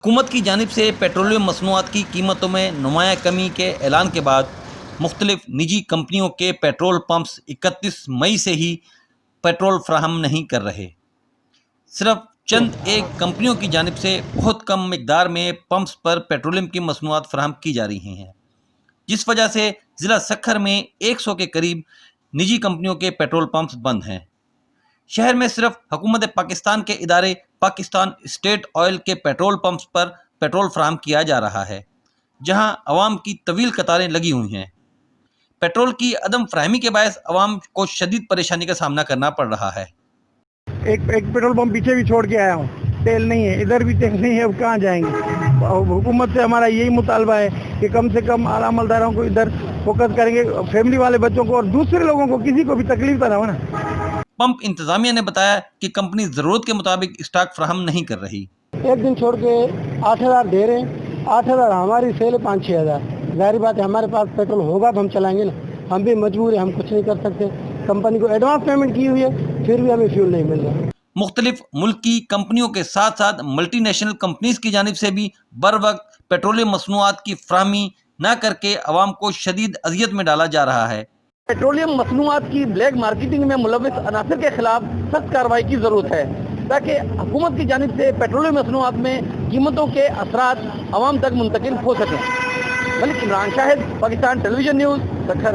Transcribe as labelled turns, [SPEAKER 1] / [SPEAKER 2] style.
[SPEAKER 1] حکومت کی جانب سے پیٹرولیم مصنوعات کی قیمتوں میں نمایاں کمی کے اعلان کے بعد مختلف نجی کمپنیوں کے پیٹرول پمپس 31 مئی سے ہی پیٹرول فراہم نہیں کر رہے۔ صرف چند ایک کمپنیوں کی جانب سے بہت کم مقدار میں پمپس پر پیٹرولیم کی مصنوعات فراہم کی جا رہی ہیں، جس وجہ سے ضلع سکھر میں 100 کے قریب نجی کمپنیوں کے پیٹرول پمپس بند ہیں۔ شہر میں صرف حکومت پاکستان کے ادارے پاکستان اسٹیٹ آئل کے پیٹرول پمپس پر پیٹرول فراہم کیا جا رہا ہے، جہاں عوام کی طویل قطاریں لگی ہوئی ہیں۔ پیٹرول کی عدم فراہمی کے باعث عوام کو شدید پریشانی کا سامنا کرنا پڑ رہا ہے۔
[SPEAKER 2] ایک پیٹرول پمپ پیچھے بھی چھوڑ کے آیا ہوں، تیل نہیں ہے، ادھر بھی تیل نہیں ہے، اب کہاں جائیں گے؟ حکومت سے ہمارا یہی مطالبہ ہے کہ کم سے کم اعلیٰ عملداروں کو ادھر فوکس کریں گے، فیملی والے بچوں کو اور دوسرے لوگوں کو کسی کو بھی تکلیف نہ ہو نا۔
[SPEAKER 1] پمپ انتظامیہ نے بتایا کہ کمپنی ضرورت کے مطابق اسٹاک فراہم نہیں کر رہی۔
[SPEAKER 2] ایک دن چھوڑ کے 8,000 دے رہے ہیں، 8,000 ہماری سیل ہے 5-6,000، ظاہر بات ہے ہمارے پاس پیٹرول ہوگا تو ہم چلائیں گے نا، ہم بھی مجبور ہیں، ہم کچھ نہیں کر سکتے۔ کمپنی کو ایڈوانس پیمنٹ کی ہوئی ہے، پھر بھی ہمیں فیول نہیں مل رہا۔
[SPEAKER 1] مختلف ملکی کمپنیوں کے ساتھ ساتھ ملٹی نیشنل کمپنیز کی جانب سے بھی بر وقت پیٹرولیم مصنوعات کی فراہمی نہ کر کے عوام کو شدید اذیت میں ڈالا جا رہا ہے۔
[SPEAKER 3] پیٹرولیم مصنوعات کی بلیک مارکیٹنگ میں ملوث عناصر کے خلاف سخت کارروائی کی ضرورت ہے تاکہ حکومت کی جانب سے پیٹرولیم مصنوعات میں قیمتوں کے اثرات عوام تک منتقل ہو سکیں۔ ملک عمران شاہد، پاکستان ٹیلی ویژن نیوز، سکھر۔